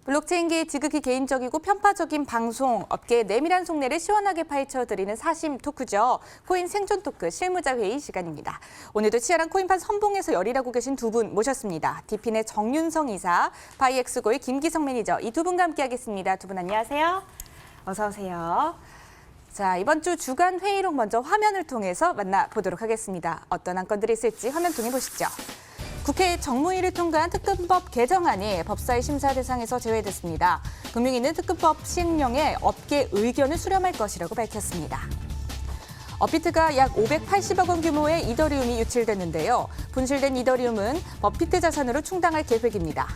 블록체인계의 지극히 개인적이고 편파적인 방송, 업계의 내밀한 속내를 시원하게 파헤쳐드리는 사심 토크죠. 코인 생존 토크 실무자 회의 시간입니다. 오늘도 치열한 코인판 선봉에서 열일하고 계신 두 분 모셨습니다. 디핀의 정윤성 이사, 바이엑스고의 김기성 매니저, 이 두 분과 함께하겠습니다. 두 분 안녕하세요. 어서 오세요. 자, 이번 주 주간 회의록 먼저 화면을 통해서 만나보도록 하겠습니다. 어떤 안건들이 있을지 화면 통해 보시죠. 국회 정무위를 통과한 특검법 개정안이 법사위 심사 대상에서 제외됐습니다. 금융위는 특검법 시행령에 업계 의견을 수렴할 것이라고 밝혔습니다. 업비트가 약 580억 원 규모의 이더리움이 유출됐는데요. 분실된 이더리움은 업비트 자산으로 충당할 계획입니다.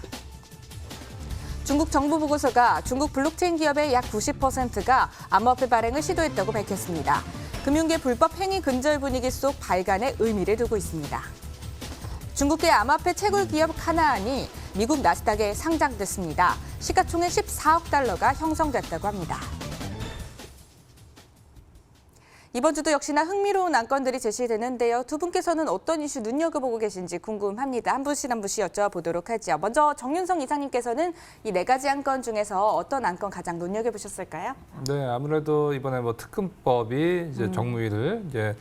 중국 정부 보고서가 중국 블록체인 기업의 약 90%가 암호화폐 발행을 시도했다고 밝혔습니다. 금융계 불법 행위 근절 분위기 속 발간에 의미를 두고 있습니다. 중국계 암호화폐 채굴 기업 카나안이 미국 나스닥에 상장됐습니다. 시가총액 14억 달러가 형성됐다고 합니다. 이번 주도 역시나 흥미로운 안건들이 제시되는데요. 두 분께서는 어떤 이슈 눈여겨보고 계신지 궁금합니다. 한 분씩 여쭤보도록 하죠. 먼저 정윤성 이사님께서는 이 네 가지 안건 중에서 어떤 안건 가장 눈여겨보셨을까요? 네, 아무래도 이번에 특검법이 이제 정무위를 이제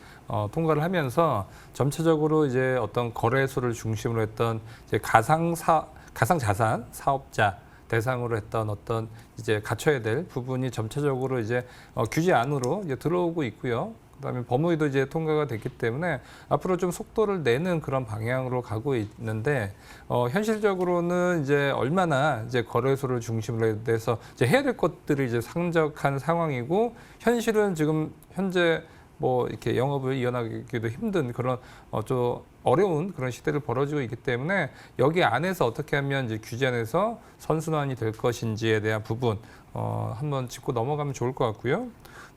통과를 하면서 전체적으로 이제 어떤 거래소를 중심으로 했던 이제 가상자산 사업자 대상으로 했던 어떤 이제 갖춰야 될 부분이 전체적으로 이제 규제 안으로 이제 들어오고 있고요. 그다음에 법무위도 이제 통과가 됐기 때문에 앞으로 좀 속도를 내는 그런 방향으로 가고 있는데 현실적으로는 이제 얼마나 이제 거래소를 중심으로 해서 이제 해야 될 것들이 이제 산적한 상황이고 현실은 지금 현재 이렇게 영업을 이어나가기도 힘든 그런 좀 어려운 그런 시대를 벌어지고 있기 때문에 여기 안에서 어떻게 하면 이제 규제 안에서 선순환이 될 것인지에 대한 부분 한번 짚고 넘어가면 좋을 것 같고요.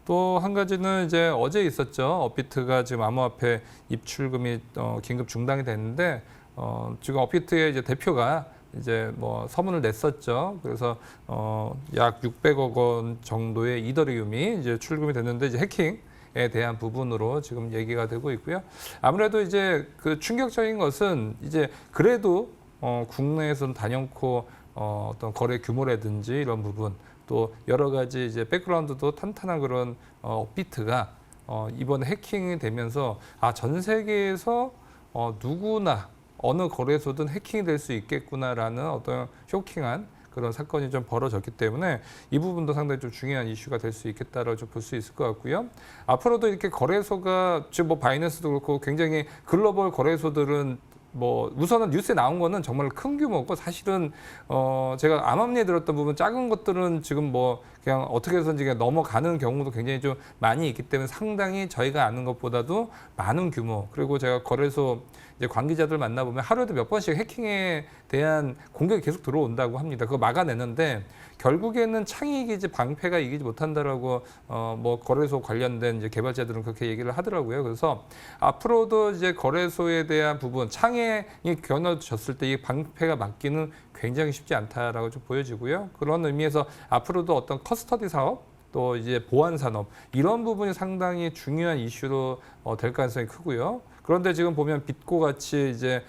또 한 가지는 이제 어제 있었죠. 업비트가 지금 암호화폐 입출금이 긴급 중단이 됐는데 지금 업비트의 이제 대표가 이제 서문을 냈었죠. 그래서 약 600억 원 정도의 이더리움이 이제 출금이 됐는데 이제 해킹에 대한 부분으로 지금 얘기가 되고 있고요. 아무래도 이제 그 충격적인 것은 이제 그래도 국내에서는 단연코 어떤 거래 규모라든지 이런 부분 또 여러 가지 이제 백그라운드도 탄탄한 그런 업비트가 이번 해킹이 되면서 전 세계에서 누구나 어느 거래소든 해킹이 될 수 있겠구나라는 어떤 쇼킹한 그런 사건이 좀 벌어졌기 때문에 이 부분도 상당히 좀 중요한 이슈가 될 수 있겠다라고 좀 볼 수 있을 것 같고요. 앞으로도 이렇게 거래소가 지금 바이낸스도 그렇고 굉장히 글로벌 거래소들은 우선은 뉴스에 나온 거는 정말 큰 규모고 사실은 제가 암암리에 들었던 부분 작은 것들은 지금 그냥 어떻게 해서든지 그냥 넘어가는 경우도 굉장히 좀 많이 있기 때문에 상당히 저희가 아는 것보다도 많은 규모 그리고 제가 거래소 이제 관계자들 만나보면 하루에도 몇 번씩 해킹에 대한 공격이 계속 들어온다고 합니다. 그거 막아내는데 결국에는 창이익이지 방패가 이기지 못한다라고 거래소 관련된 이제 개발자들은 그렇게 얘기를 하더라고요. 그래서 앞으로도 이제 거래소에 대한 부분 창이 겨눠졌을 때 이 방패가 막기는 굉장히 쉽지 않다라고 좀 보여지고요. 그런 의미에서 앞으로도 어떤 커스터디 사업 또 이제 보안 산업 이런 부분이 상당히 중요한 이슈로 될 가능성이 크고요. 그런데 지금 보면 빗고 같이 이제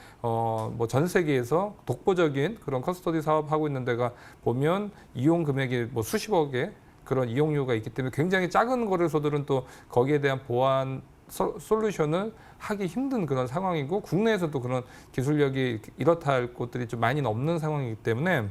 전 세계에서 독보적인 그런 커스터디 사업하고 있는 데가 보면 이용 금액이 수십억의 그런 이용료가 있기 때문에 굉장히 작은 거래소들은 또 거기에 대한 보안 솔루션을 하기 힘든 그런 상황이고 국내에서도 그런 기술력이 이렇다 할 곳들이 좀 많이 없는 상황이기 때문에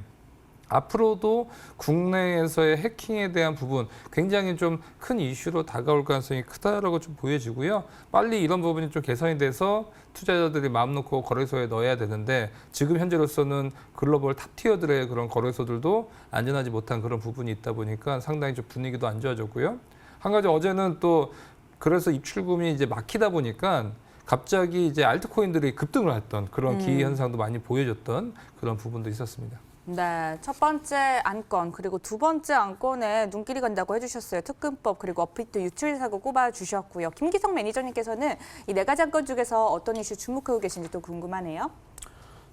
앞으로도 국내에서의 해킹에 대한 부분 굉장히 좀 큰 이슈로 다가올 가능성이 크다라고 좀 보여지고요. 빨리 이런 부분이 좀 개선이 돼서 투자자들이 마음 놓고 거래소에 넣어야 되는데 지금 현재로서는 글로벌 탑티어들의 그런 거래소들도 안전하지 못한 그런 부분이 있다 보니까 상당히 좀 분위기도 안 좋아졌고요. 한 가지 어제는 또 그래서 입출금이 이제 막히다 보니까 갑자기 이제 알트코인들이 급등을 했던 그런 기회 현상도 많이 보여줬던 그런 부분도 있었습니다. 네, 첫 번째 안건 그리고 두 번째 안건에 눈길이 간다고 해주셨어요. 특검법 그리고 업비트 유출 사고 꼽아주셨고요. 김기성 매니저님께서는 이 네 가지 안건 중에서 어떤 이슈 주목하고 계신지 또 궁금하네요.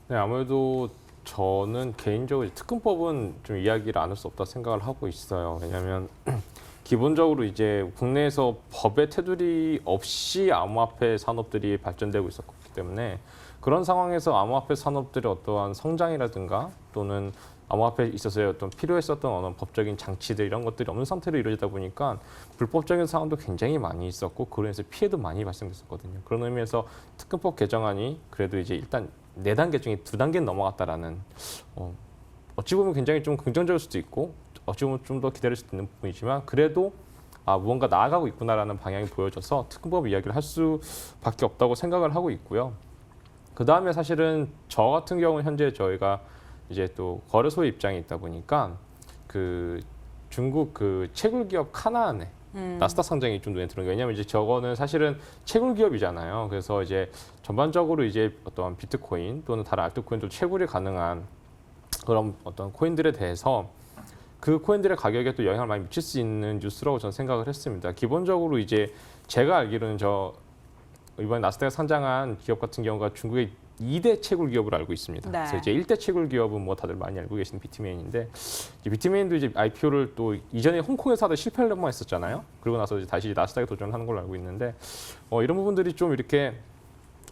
네, 아무래도 저는 개인적으로 특검법은 좀 이야기를 안 할 수 없다 생각을 하고 있어요. 왜냐하면 기본적으로 이제 국내에서 법의 테두리 없이 암호화폐 산업들이 발전되고 있었기 때문에 그런 상황에서 암호화폐 산업들의 어떠한 성장이라든가 또는 암호화폐에 있어서의 어떤 필요했었던 어떤 법적인 장치들 이런 것들이 없는 상태로 이루어지다 보니까 불법적인 사항도 굉장히 많이 있었고 그로 인해서 피해도 많이 발생됐었거든요. 그런 의미에서 특검법 개정안이 그래도 이제 일단 4단계 중에 2단계는 넘어갔다라는 어찌 보면 굉장히 좀 긍정적일 수도 있고 어찌 보면 좀 더 기다릴 수도 있는 부분이지만 그래도 무언가 나아가고 있구나라는 방향이 보여져서 특검법 이야기를 할 수밖에 없다고 생각을 하고 있고요. 그 다음에 사실은 저 같은 경우는 현재 저희가 이제 또 거래소의 입장에 있다 보니까 그 중국 그 채굴 기업 카나안에 나스닥 상장이 좀 눈에 들어요. 왜냐하면 이제 저거는 사실은 채굴 기업이잖아요. 그래서 이제 전반적으로 이제 어떤 비트코인 또는 다른 알트코인도 채굴이 가능한 그런 어떤 코인들에 대해서 그 코인들의 가격에 또 영향을 많이 미칠 수 있는 뉴스라고 저는 생각을 했습니다. 기본적으로 이제 제가 알기로는 이번에 나스닥에 상장한 기업 같은 경우가 중국의 2대 채굴 기업으로 알고 있습니다. 네. 그래서 이제 1대 채굴 기업은 뭐 다들 많이 알고 계시는 비트메인인데 비트메인도 이제 IPO를 또 이전에 홍콩에서 하다 실패를 한번 했었잖아요. 그리고 나서 이제 다시 나스닥에 도전하는 걸로 알고 있는데 이런 부분들이 좀 이렇게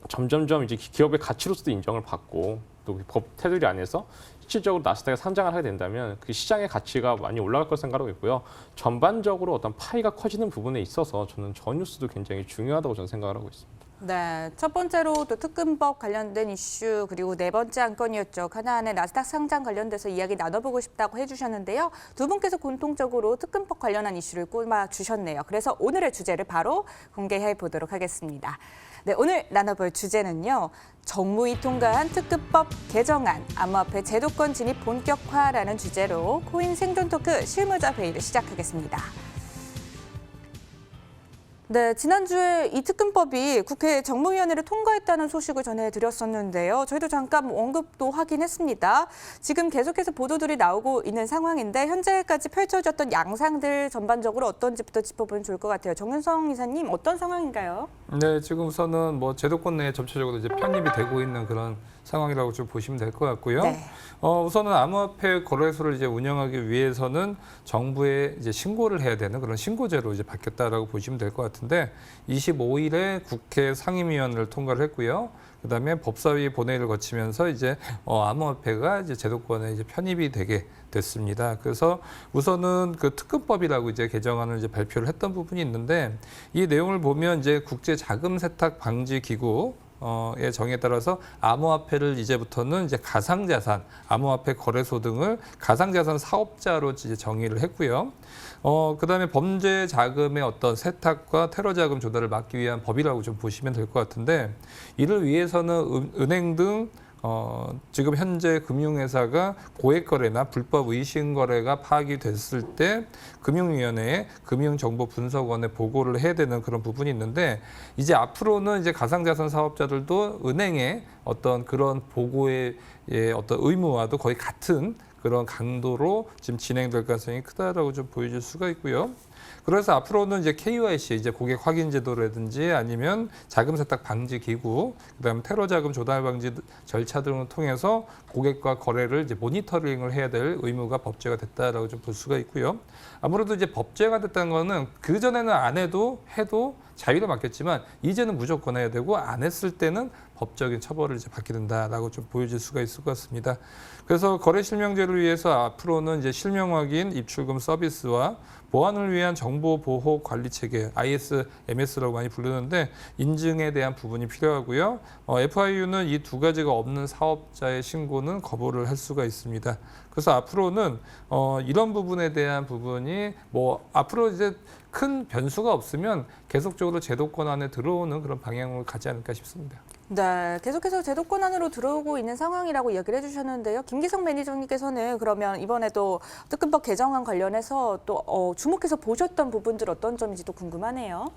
점점점 이제 기업의 가치로서도 인정을 받고 또 법 테두리 안에서 실질적으로 나스닥에 상장을 하게 된다면 그 시장의 가치가 많이 올라갈 걸 생각하고 있고요. 전반적으로 어떤 파이가 커지는 부분에 있어서 저는 저 뉴스도 굉장히 중요하다고 저는 생각을 하고 있습니다. 네, 첫 번째로 또 특검법 관련된 이슈 그리고 4번째 안건이었죠. 하나안의 나스닥 상장 관련돼서 이야기 나눠보고 싶다고 해주셨는데요. 두 분께서 공통적으로 특검법 관련한 이슈를 꼽아주셨네요. 그래서 오늘의 주제를 바로 공개해 보도록 하겠습니다. 네, 오늘 나눠볼 주제는요. 정무위 통과한 특검법 개정안, 암호화폐 제도권 진입 본격화라는 주제로 코인 생존 토크 실무자 회의를 시작하겠습니다. 네, 지난주에 이 특검법이 국회 정무위원회를 통과했다는 소식을 전해드렸었는데요. 저희도 잠깐 언급도 하긴 했습니다. 지금 계속해서 보도들이 나오고 있는 상황인데 현재까지 펼쳐졌던 양상들 전반적으로 어떤지부터 짚어보면 좋을 것 같아요. 정윤성 이사님, 어떤 상황인가요? 네, 지금 우선은 뭐 제도권 내에 전체적으로 이제 편입이 되고 있는 그런 상황이라고 좀 보시면 될 것 같고요. 네. 우선은 암호화폐 거래소를 이제 운영하기 위해서는 정부에 이제 신고를 해야 되는 그런 신고제로 이제 바뀌었다라고 보시면 될 것 같은데 25일에 국회 상임위원회를 통과를 했고요. 그다음에 법사위 본회의를 거치면서 이제 암호화폐가 이제 제도권에 이제 편입이 되게 됐습니다. 그래서 우선은 그 특검법이라고 이제 개정안을 이제 발표를 했던 부분이 있는데 이 내용을 보면 이제 국제 자금 세탁 방지 기구 의 정에 따라서 암호화폐를 이제부터는 이제 가상자산, 암호화폐 거래소 등을 가상자산 사업자로 이제 정의를 했고요. 그다음에 범죄 자금의 어떤 세탁과 테러 자금 조달을 막기 위한 법이라고 좀 보시면 될 것 같은데 이를 위해서는 은행 등 지금 현재 금융회사가 고액 거래나 불법 의심 거래가 파악이 됐을 때 금융위원회에 금융정보분석원에 보고를 해야 되는 그런 부분이 있는데 이제 앞으로는 이제 가상자산 사업자들도 은행의 어떤 그런 보고의 어떤 의무와도 거의 같은 그런 강도로 지금 진행될 가능성이 크다라고 좀 보여질 수가 있고요. 그래서 앞으로는 이제 KYC, 이제 고객 확인 제도라든지 아니면 자금 세탁 방지 기구, 그다음에 테러 자금 조달 방지 절차 등을 통해서 고객과 거래를 이제 모니터링을 해야 될 의무가 법제가 됐다라고 좀 볼 수가 있고요. 아무래도 이제 법제가 됐다는 거는 그 전에는 안 해도 자유를 맡겼지만 이제는 무조건 해야 되고 안 했을 때는 법적인 처벌을 이제 받게 된다라고 좀 보여질 수가 있을 것 같습니다. 그래서 거래 실명제를 위해서 앞으로는 이제 실명 확인, 입출금 서비스와 보안을 위한 정보 보호 관리 체계 ISMS라고 많이 부르는데 인증에 대한 부분이 필요하고요. FIU는 이 두 가지가 없는 사업자의 신고는 거부를 할 수가 있습니다. 그래서 앞으로는 이런 부분에 대한 부분이 뭐 앞으로 이제 큰 변수가 없으면 계속적으로 제도권 안에 들어오는 그런 방향으로 가지 않을까 싶습니다. 네, 계속해서 제도권 안으로 들어오고 있는 상황이라고 이야기를 해주셨는데요. 김기성 매니저님께서는 그러면 이번에도 특검법 개정안 관련해서 또 주목해서 보셨던 부분들 어떤 점인지 또 궁금하네요.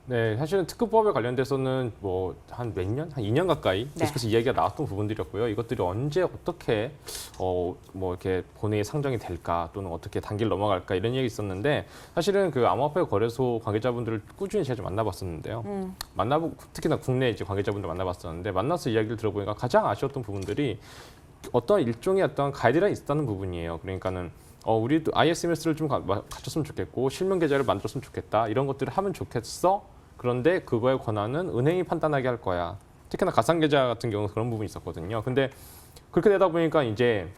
네, 사실은 특검법에 관련돼서는 뭐 한 몇 년, 한 2년 가까이 계속해서 이야기가 나왔던 부분들이었고요. 이것들이 언제 어떻게 뭐 이렇게 본회의에 상정이 될까 또는 어떻게 단계를 넘어갈까 이런 얘기 있었는데 사실은 그 암호화폐 거래소 관계자분들을 꾸준히 제가 좀 만나봤었는데요. 만나보고 특히나 국내 이제 관계자분들 만나봤었는데 만나서 이야기를 들어보니까 가장 아쉬웠던 부분들이 어떤 일종의 어떤 가이드라인이 있었다는 부분이에요. 그러니까는 우리도 ISMS를 좀 갖췄으면 좋겠고 실명 계좌를 만들었으면 좋겠다. 이런 것들을 하면 좋겠어. 그런데 그거의 권한은 은행이 판단하게 할 거야. 특히나 가상 계좌 같은 경우는 그런 부분이 있었거든요. 근데 그렇게 되다 보니까 이제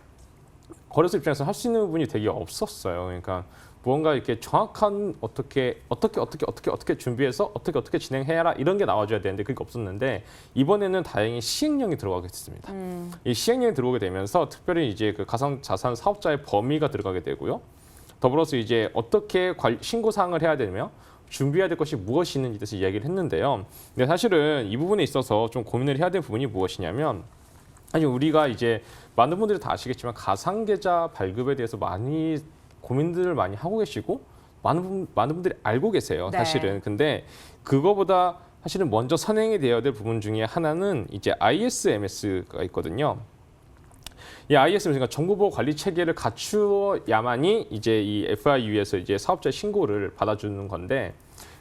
거래소 입장에서 할 수 있는 부분이 되게 없었어요. 그러니까 무언가 이렇게 정확한 어떻게 준비해서 어떻게 진행해라 이런 게 나와줘야 되는데 그게 없었는데 이번에는 다행히 시행령이 들어가게 됐습니다. 이 시행령이 들어오게 되면서 특별히 이제 그 가상자산 사업자의 범위가 들어가게 되고요. 더불어서 이제 어떻게 신고 사항을 해야 되며 준비해야 될 것이 무엇이 있는지에 대해서 이야기를 했는데요. 근데 사실은 이 부분에 있어서 좀 고민을 해야 될 부분이 무엇이냐면 사실 우리가 이제 많은 분들이 다 아시겠지만 가상계좌 발급에 대해서 많이 고민들을 많이 하고 계시고 많은 분들이 알고 계세요. 사실은. 네. 근데 그거보다 사실은 먼저 선행이 되어야 될 부분 중에 하나는 이제 ISMS가 있거든요. 이 ISMS, 그러니까 정보보호 관리 체계를 갖추어야만이 이제 이 FIU에서 이제 사업자 신고를 받아주는 건데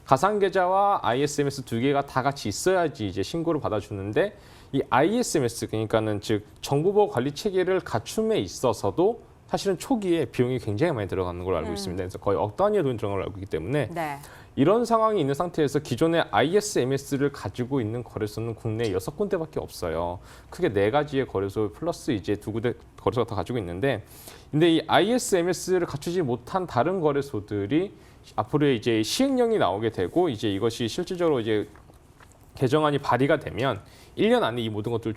가상계좌와 ISMS 두 개가 다 같이 있어야지 이제 신고를 받아주는데 이 ISMS 그러니까는 즉 정보보호 관리 체계를 갖춤에 있어서도 사실은 초기에 비용이 굉장히 많이 들어가는 걸로 알고 있습니다. 그래서 거의 억 단위의 돈이 들어가는 걸 알고 있기 때문에 네. 이런 이런 상황이 있는 상태에서 기존의 ISMS를 가지고 있는 거래소는 국내에 6군데밖에 없어요. 크게 4가지의 거래소 플러스 이제 2군데 거래소가 다 가지고 있는데 근데 이 ISMS를 갖추지 못한 다른 거래소들이 앞으로 이제 시행령이 나오게 되고 이제 이것이 실질적으로 이제 개정안이 발의가 되면 1년 안에 이 모든 것들을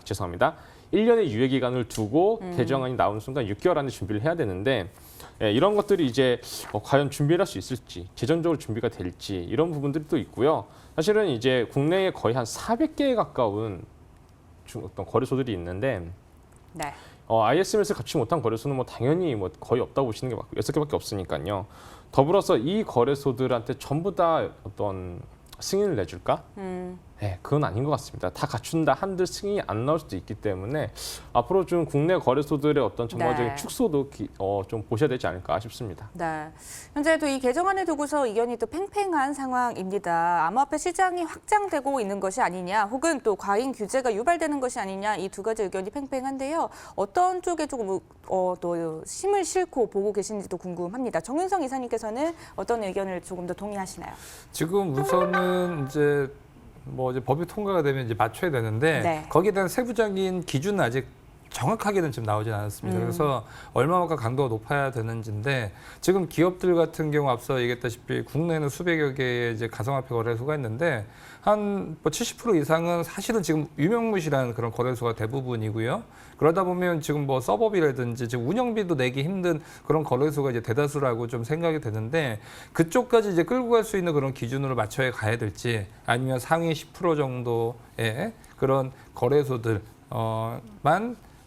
죄송합니다. 1년의 유예 기간을 두고 개정안이 나오는 순간 6개월 안에 준비를 해야 되는데 이런 것들이 이제 과연 준비를 할 수 있을지, 재정적으로 준비가 될지 이런 부분들이 또 있고요. 사실은 이제 국내에 거의 한 400개에 가까운 어떤 거래소들이 있는데 네. ISMS를 갖추지 못한 거래소는 뭐 당연히 뭐 거의 없다고 보시는 게 맞고 6개밖에 없으니까요. 더불어서 이 거래소들한테 전부 다 어떤 승인을 내줄까? 네, 그건 아닌 것 같습니다. 다 갖춘다 한들 승인이 안 나올 수도 있기 때문에 앞으로 좀 국내 거래소들의 어떤 전반적인 네. 축소도 좀 보셔야 되지 않을까 싶습니다. 네. 현재도 이 개정안을 두고서 의견이 또 팽팽한 상황입니다. 암호화폐 시장이 확장되고 있는 것이 아니냐, 혹은 또 과잉 규제가 유발되는 것이 아니냐, 이 두 가지 의견이 팽팽한데요. 어떤 쪽에 조금 또 힘을 싣고 보고 계신지도 궁금합니다. 정윤성 이사님께서는 어떤 의견을 조금 더 동의하시나요? 지금 우선은 이제 법이 통과가 되면 이제 맞춰야 되는데 네. 거기에 대한 세부적인 기준은 아직 정확하게는 지금 나오진 않았습니다. 그래서 얼마만큼 강도가 높아야 되는지인데 지금 기업들 같은 경우 앞서 얘기했다시피 국내에는 수백여 개의 이제 가상화폐 거래소가 있는데 한 70% 이상은 사실은 지금 유명무실한 그런 거래소가 대부분이고요. 그러다 보면 지금 서버비라든지 지금 운영비도 내기 힘든 그런 거래소가 이제 대다수라고 좀 생각이 되는데 그쪽까지 이제 끌고 갈 수 있는 그런 기준으로 맞춰야 가야 될지 아니면 상위 10% 정도의 그런 거래소들만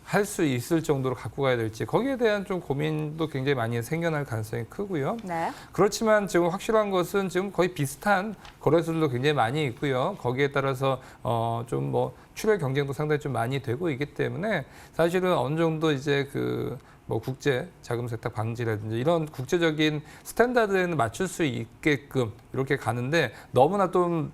할 수 있을 정도로 갖고 가야 될지 거기에 대한 좀 고민도 굉장히 많이 생겨날 가능성이 크고요. 네. 그렇지만 지금 확실한 것은 지금 거의 비슷한 거래소들도 굉장히 많이 있고요. 거기에 따라서 좀 출혈 경쟁도 상당히 좀 많이 되고 있기 때문에 사실은 어느 정도 이제 국제 자금 세탁 방지라든지 이런 국제적인 스탠다드에는 맞출 수 있게끔 이렇게 가는데 너무나 좀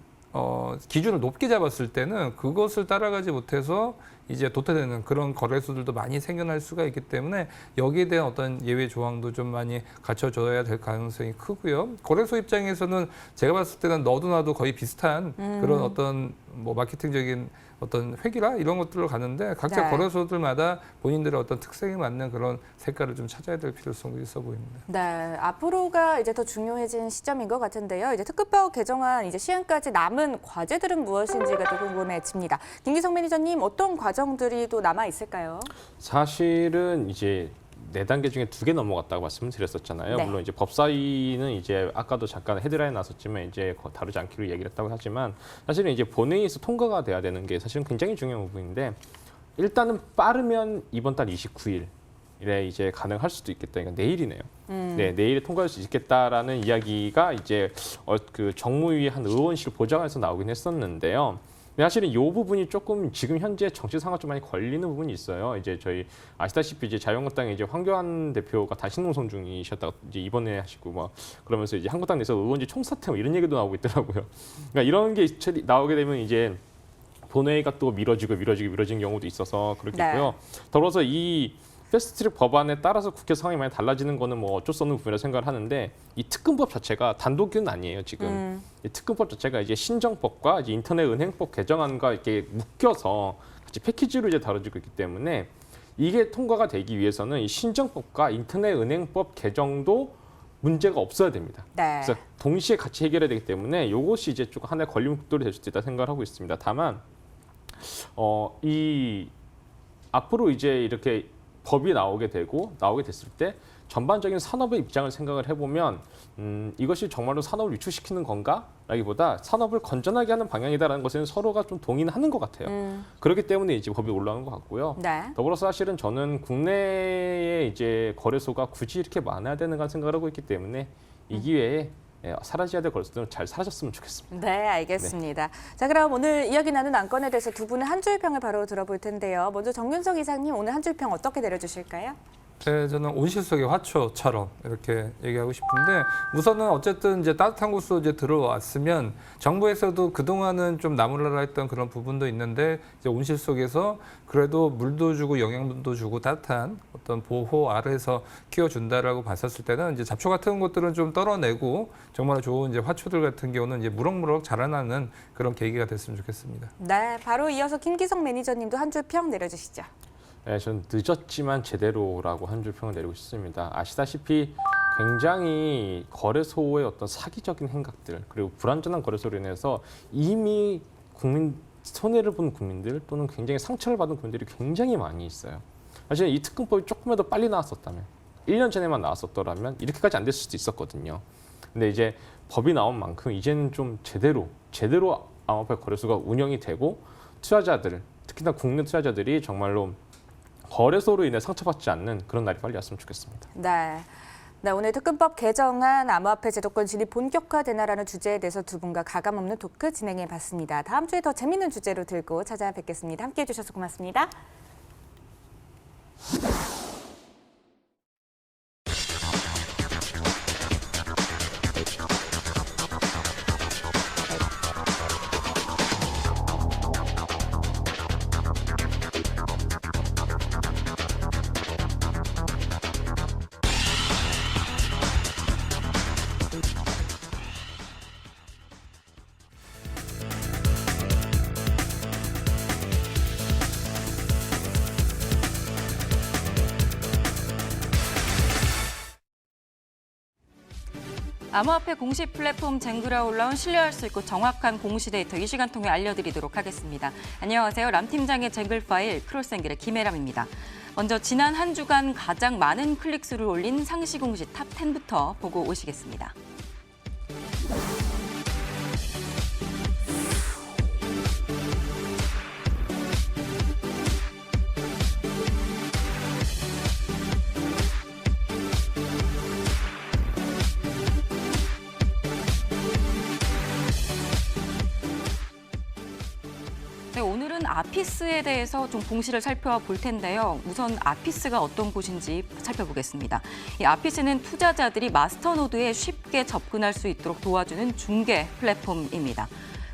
기준을 높게 잡았을 때는 그것을 따라가지 못해서 이제 도태되는 그런 거래소들도 많이 생겨날 수가 있기 때문에 여기에 대한 어떤 예외 조항도 좀 많이 갖춰줘야 될 가능성이 크고요. 거래소 입장에서는 제가 봤을 때는 너도 나도 거의 비슷한 그런 어떤 마케팅적인 어떤 획일화 이런 것들로 가는데 각자 네. 거래소들마다 본인들의 어떤 특성에 맞는 그런 색깔을 좀 찾아야 될 필요성도 있어 보입니다. 네, 앞으로가 이제 더 중요해진 시점인 것 같은데요. 이제 특급법 개정안 이제 시행까지 남은 과제들은 무엇인지가 더 궁금해집니다. 김기성 매니저님, 어떤 과정들이 또 남아 있을까요? 사실은 이제 4단계 중에 2개 넘어갔다고 말씀을 드렸었잖아요. 네. 물론 이제 법사위는 이제 아까도 잠깐 헤드라인 나왔었지만 이제 다루지 않기로 얘기를 했다고 하지만 사실은 이제 본회의에서 통과가 돼야 되는 게 사실은 굉장히 중요한 부분인데 일단은 빠르면 이번 달 29일에 이제 가능할 수도 있겠다. 그러니까 내일이네요. 네, 내일에 통과할 수 있겠다라는 이야기가 이제 그 정무위 한 의원실 보좌관에서 나오긴 했었는데요. 사실은 이 부분이 조금 지금 현재 정치 상황 좀 많이 걸리는 부분이 있어요. 이제 저희 아시다시피 이제 자유한국당의 이제 황교안 대표가 단식 농성 중이셨다가 이제 이번에 하시고 그러면서 이제 한국당 내에서 의원직 총사퇴 이런 얘기도 나오고 있더라고요. 그러니까 이런 게 나오게 되면 이제 본회의가 또 미뤄지는 경우도 있어서 그렇겠고요. 네. 더불어서 이 패스트트랙 법안에 따라서 국회 상황이 많이 달라지는 거는 뭐 어쩔 수 없는 부분이라고 생각을 하는데 이 특검법 자체가 단독은 아니에요 지금. 이 특검법 자체가 이제 신정법과 이제 인터넷은행법 개정안과 이렇게 묶여서 같이 패키지로 이제 다뤄지고 있기 때문에 이게 통과가 되기 위해서는 이 신정법과 인터넷은행법 개정도 문제가 없어야 됩니다. 네. 그래서 동시에 같이 해결해야 되기 때문에 이것이 이제 좀 하나의 걸림돌이 될 수도 있다 생각을 하고 있습니다. 다만 이 앞으로 이제 이렇게 법이 나오게 됐을 때 전반적인 산업의 입장을 생각을 해보면 이것이 정말로 산업을 위축시키는 건가라기보다 산업을 건전하게 하는 방향이다라는 것에는 서로가 좀 동의는 하는 것 같아요. 그렇기 때문에 이제 법이 올라오는 것 같고요. 네. 더불어서 사실은 저는 국내에 이제 거래소가 굳이 이렇게 많아야 되는가 생각을 하고 있기 때문에 이 기회에 사라져야 될 거래소들은 잘 사라졌으면 좋겠습니다. 네, 알겠습니다. 자, 그럼 오늘 이야기 나눈 안건에 대해서 두 분의 한 줄 평을 바로 들어볼 텐데요. 먼저 정윤석 이사님, 오늘 한 줄 평 어떻게 내려주실까요? 네, 저는 온실 속의 화초처럼 이렇게 얘기하고 싶은데 우선은 어쨌든 이제 따뜻한 곳으로 이제 들어왔으면 정부에서도 그동안은 좀 나무라라 했던 그런 부분도 있는데 이제 온실 속에서 그래도 물도 주고 영양분도 주고 따뜻한 어떤 보호 아래에서 키워준다라고 봤었을 때는 이제 잡초 같은 것들은 좀 떨어내고 정말 좋은 이제 화초들 같은 경우는 이제 무럭무럭 자라나는 그런 계기가 됐으면 좋겠습니다. 네, 바로 이어서 김기성 매니저님도 한 줄 평 내려주시죠. 네, 저는 늦었지만 제대로라고 한 줄 평을 내리고 싶습니다. 아시다시피 굉장히 거래소의 어떤 사기적인 행각들 그리고 불안전한 거래소로 인해서 이미 손해를 본 국민들 또는 굉장히 상처를 받은 국민들이 굉장히 많이 있어요. 사실 이 특검법이 조금이라도 빨리 나왔었다면 1년 전에만 나왔었더라면 이렇게까지 안 됐을 수도 있었거든요. 근데 이제 법이 나온 만큼 이제는 좀 제대로 암호화폐 거래소가 운영이 되고 투자자들 특히나 국내 투자자들이 정말로 거래소로 인해 상처받지 않는 그런 날이 빨리 왔으면 좋겠습니다. 네. 네, 오늘 특검법 개정안 암호화폐 제도권 진입 본격화되나라는 주제에 대해서 두 분과 가감 없는 토크 진행해 봤습니다. 다음 주에 더 재밌는 주제로 들고 찾아뵙겠습니다. 함께해 주셔서 고맙습니다. 암호화폐 공시 플랫폼 쟁그라 올라온 신뢰할 수 있고 정확한 공시 데이터 이 시간 통해 알려드리도록 하겠습니다. 안녕하세요. 람팀장의 쟁글 파일 크로스앵글의 김혜람입니다. 먼저 지난 한 주간 가장 많은 클릭수를 올린 상시 공시 탑 10부터 보고 오시겠습니다. 네, 오늘은 아피스에 대해서 좀 공시를 살펴볼 텐데요. 우선 아피스가 어떤 곳인지 살펴보겠습니다. 이 아피스는 투자자들이 마스터노드에 쉽게 접근할 수 있도록 도와주는 중개 플랫폼입니다.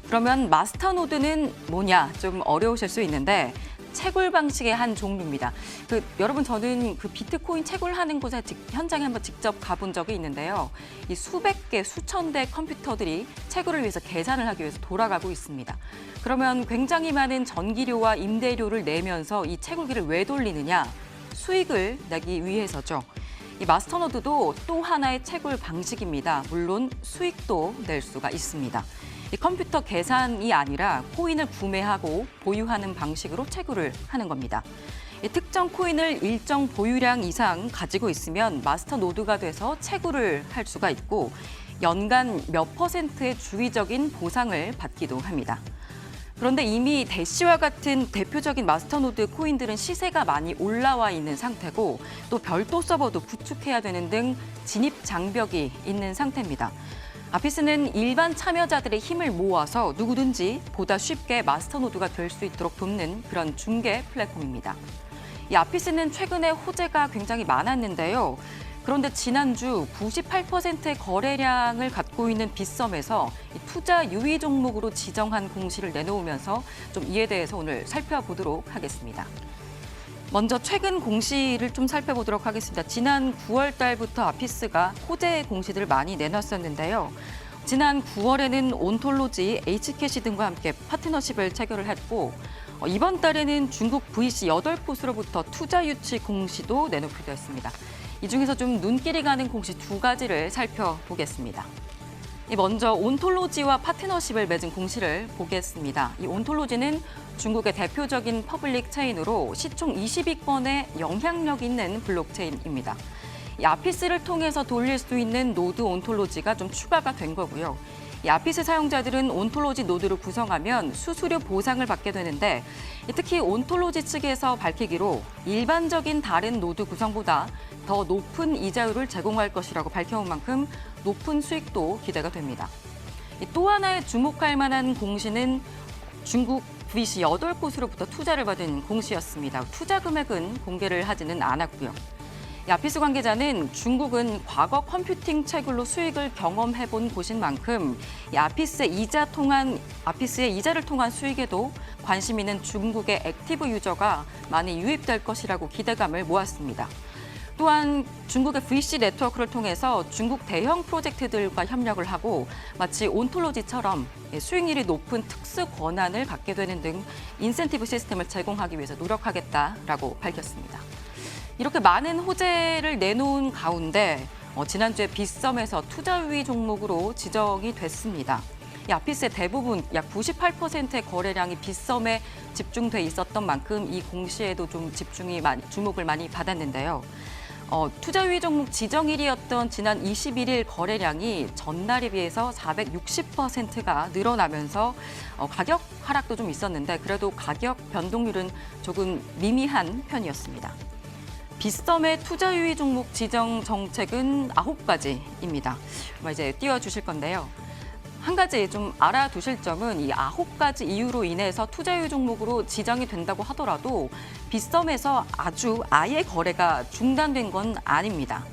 그러면 마스터노드는 뭐냐? 좀 어려우실 수 있는데 채굴 방식의 한 종류입니다. 여러분 저는 비트코인 채굴하는 곳에 현장에 한번 직접 가본 적이 있는데요. 이 수백 개, 수천 대 컴퓨터들이 채굴을 위해서 계산을 하기 위해서 돌아가고 있습니다. 그러면 굉장히 많은 전기료와 임대료를 내면서 이 채굴기를 왜 돌리느냐? 수익을 내기 위해서죠. 이 마스터노드도 또 하나의 채굴 방식입니다. 물론 수익도 낼 수가 있습니다. 이 컴퓨터 계산이 아니라 코인을 구매하고 보유하는 방식으로 채굴을 하는 겁니다. 이 특정 코인을 일정 보유량 이상 가지고 있으면 마스터 노드가 돼서 채굴을 할 수가 있고 연간 몇 %의 주기적인 보상을 받기도 합니다. 그런데 이미 대시와 같은 대표적인 마스터노드 코인들은 시세가 많이 올라와 있는 상태고 또 별도 서버도 구축해야 되는 등 진입 장벽이 있는 상태입니다. 아피스는 일반 참여자들의 힘을 모아서 누구든지 보다 쉽게 마스터노드가 될 수 있도록 돕는 그런 중개 플랫폼입니다. 이 아피스는 최근에 호재가 굉장히 많았는데요. 그런데 지난주 98%의 거래량을 갖고 있는 빗썸에서 투자 유의 종목으로 지정한 공시를 내놓으면서 좀 이에 대해서 오늘 살펴보도록 하겠습니다. 먼저 최근 공시를 좀 살펴보도록 하겠습니다. 지난 9월 달부터 아피스가 호재 공시들을 많이 내놨었는데요. 지난 9월에는 온톨로지, H캐시 등과 함께 파트너십을 체결을 했고 이번 달에는 중국 VC 8곳으로부터 투자 유치 공시도 내놓기도 했습니다. 이 중에서 좀 눈길이 가는 공시 2가지를 살펴보겠습니다. 먼저 온톨로지와 파트너십을 맺은 공시를 보겠습니다. 이 온톨로지는 중국의 대표적인 퍼블릭 체인으로 시총 22건의 영향력 있는 블록체인입니다. 이 아피스를 통해서 돌릴 수 있는 노드 온톨로지가 좀 추가가 된 거고요. 이 아피스 사용자들은 온톨로지 노드를 구성하면 수수료 보상을 받게 되는데 특히 온톨로지 측에서 밝히기로 일반적인 다른 노드 구성보다 더 높은 이자율을 제공할 것이라고 밝혀온 만큼 높은 수익도 기대가 됩니다. 또 하나의 주목할 만한 공시는 중국 VC 8곳으로부터 투자를 받은 공시였습니다. 투자 금액은 공개를 하지는 않았고요. 아피스 관계자는 중국은 과거 컴퓨팅 채굴로 수익을 경험해본 곳인 만큼 아피스의 이자를 통한 수익에도 관심 있는 중국의 액티브 유저가 많이 유입될 것이라고 기대감을 모았습니다. 또한 중국의 VC 네트워크를 통해서 중국 대형 프로젝트들과 협력을 하고 마치 온톨로지처럼 수익률이 높은 특수 권한을 갖게 되는 등 인센티브 시스템을 제공하기 위해서 노력하겠다라고 밝혔습니다. 이렇게 많은 호재를 내놓은 가운데 지난주에 빗썸에서 투자 우위 종목으로 지정이 됐습니다. 이 아피스의 대부분 약 98%의 거래량이 빗썸에 집중돼 있었던 만큼 이 공시에도 좀 주목을 많이 받았는데요. 투자 우위 종목 지정일이었던 지난 21일 거래량이 전날에 비해서 460%가 늘어나면서 가격 하락도 좀 있었는데 그래도 가격 변동률은 조금 미미한 편이었습니다. 빗썸의 투자 유의 종목 지정 정책은 9가지입니다. 이제 띄워주실 건데요. 한 가지 좀 알아두실 점은 이 9가지 이유로 인해서 투자 유의 종목으로 지정이 된다고 하더라도 빗썸에서 아예 거래가 중단된 건 아닙니다.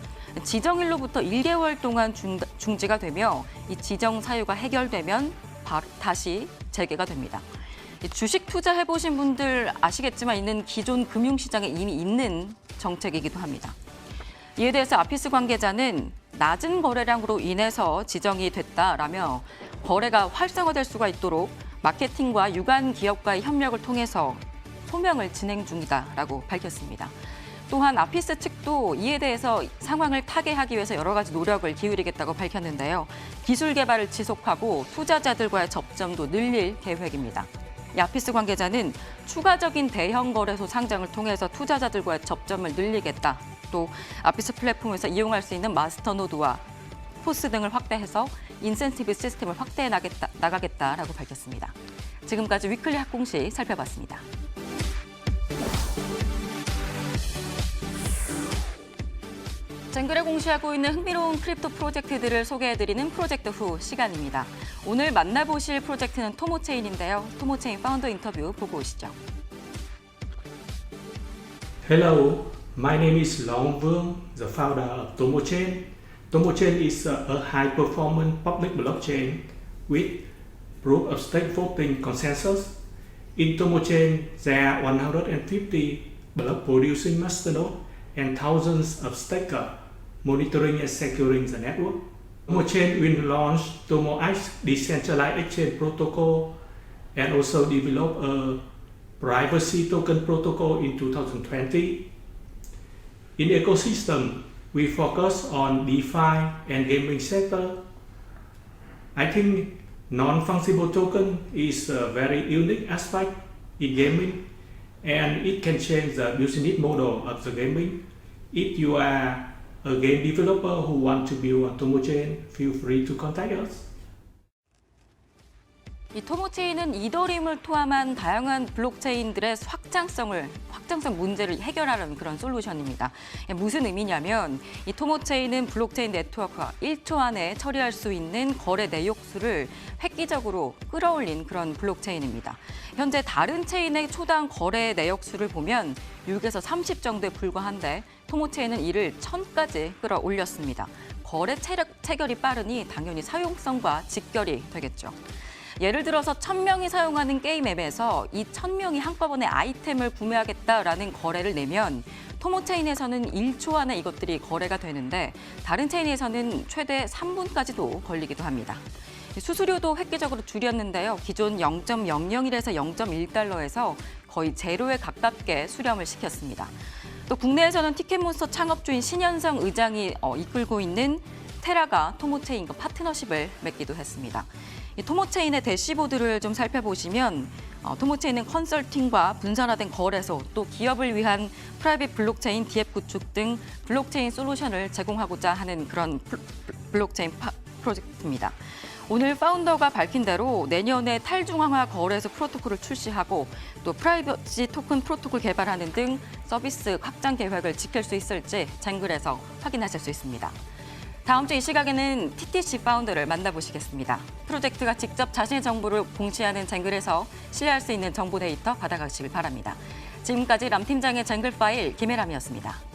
지정일로부터 1개월 동안 중지가 되며 이 지정 사유가 해결되면 다시 재개가 됩니다. 주식 투자해보신 분들 아시겠지만 이는 기존 금융시장에 이미 있는 정책이기도 합니다. 이에 대해서 아피스 관계자는 낮은 거래량으로 인해서 지정이 됐다라며 거래가 활성화될 수가 있도록 마케팅과 유관 기업과의 협력을 통해서 소명을 진행 중이다라고 밝혔습니다. 또한 아피스 측도 이에 대해서 상황을 타개하기 위해서 여러 가지 노력을 기울이겠다고 밝혔는데요. 기술 개발을 지속하고 투자자들과의 접점도 늘릴 계획입니다. 아피스 관계자는 추가적인 대형 거래소 상장을 통해서 투자자들과의 접점을 늘리겠다. 또 아피스 플랫폼에서 이용할 수 있는 마스터 노드와 포스 등을 확대해서 인센티브 시스템을 확대해 나가겠다라고 밝혔습니다. 지금까지 위클리 학공시 살펴봤습니다. 쟁글에 공시하고 있는 흥미로운 크립토 프로젝트들을 소개해드리는 프로젝트 후 시간입니다. 오늘 만나보실 프로젝트는 토모체인인데요. 토모체인 파운더 인터뷰 보고 오시죠. Hello, my name is Long Vương, the founder of TomoChain. TomoChain is a high-performance public blockchain with proof-of-stake voting consensus. In TomoChain, there are 150 block-producing masternodes and thousands of stakers monitoring and securing the network. TomoChain will launch TomoX decentralized exchange protocol and also develop a privacy token protocol in 2020. In ecosystem, we focus on DeFi and gaming sector. I think non-fungible token is a very unique aspect in gaming, and it can change the business model of the gaming. If you are a game developer who want to build on TomoChain, feel free to contact us. 이 토모체인은 이더리움을 포함한 다양한 블록체인들의 확장성 문제를 해결하는 그런 솔루션입니다. 무슨 의미냐면 이 토모체인은 블록체인 네트워크가 1초 안에 처리할 수 있는 거래 내역수를 획기적으로 끌어올린 그런 블록체인입니다. 현재 다른 체인의 초당 거래 내역수를 보면 6에서 30 정도에 불과한데 토모체인은 이를 1000까지 끌어올렸습니다. 거래 체결이 빠르니 당연히 사용성과 직결이 되겠죠. 예를 들어서 1,000명이 사용하는 게임 앱에서 이 1,000명이 한꺼번에 아이템을 구매하겠다라는 거래를 내면 토모체인에서는 1초 안에 이것들이 거래가 되는데 다른 체인에서는 최대 3분까지도 걸리기도 합니다. 수수료도 획기적으로 줄였는데요. 기존 0.001에서 0.1달러에서 거의 제로에 가깝게 수렴을 시켰습니다. 또 국내에서는 티켓몬스터 창업주인 신현성 의장이 이끌고 있는 테라가 토모체인과 파트너십을 맺기도 했습니다. 이 토모체인의 대시보드를 좀 살펴보시면 토모체인은 컨설팅과 분산화된 거래소, 또 기업을 위한 프라이빗 블록체인 DF 구축 등 블록체인 솔루션을 제공하고자 하는 그런 블록체인 프로젝트입니다. 오늘 파운더가 밝힌 대로 내년에 탈중앙화 거래소 프로토콜을 출시하고 또 프라이버시 토큰 프로토콜 개발하는 등 서비스 확장 계획을 지킬 수 있을지 쟁글에서 확인하실 수 있습니다. 다음 주 이 시각에는 TTC 파운더를 만나보시겠습니다. 프로젝트가 직접 자신의 정보를 공시하는 쟁글에서 신뢰할 수 있는 정보 데이터 받아가시길 바랍니다. 지금까지 람 팀장의 쟁글 파일 김혜람이었습니다.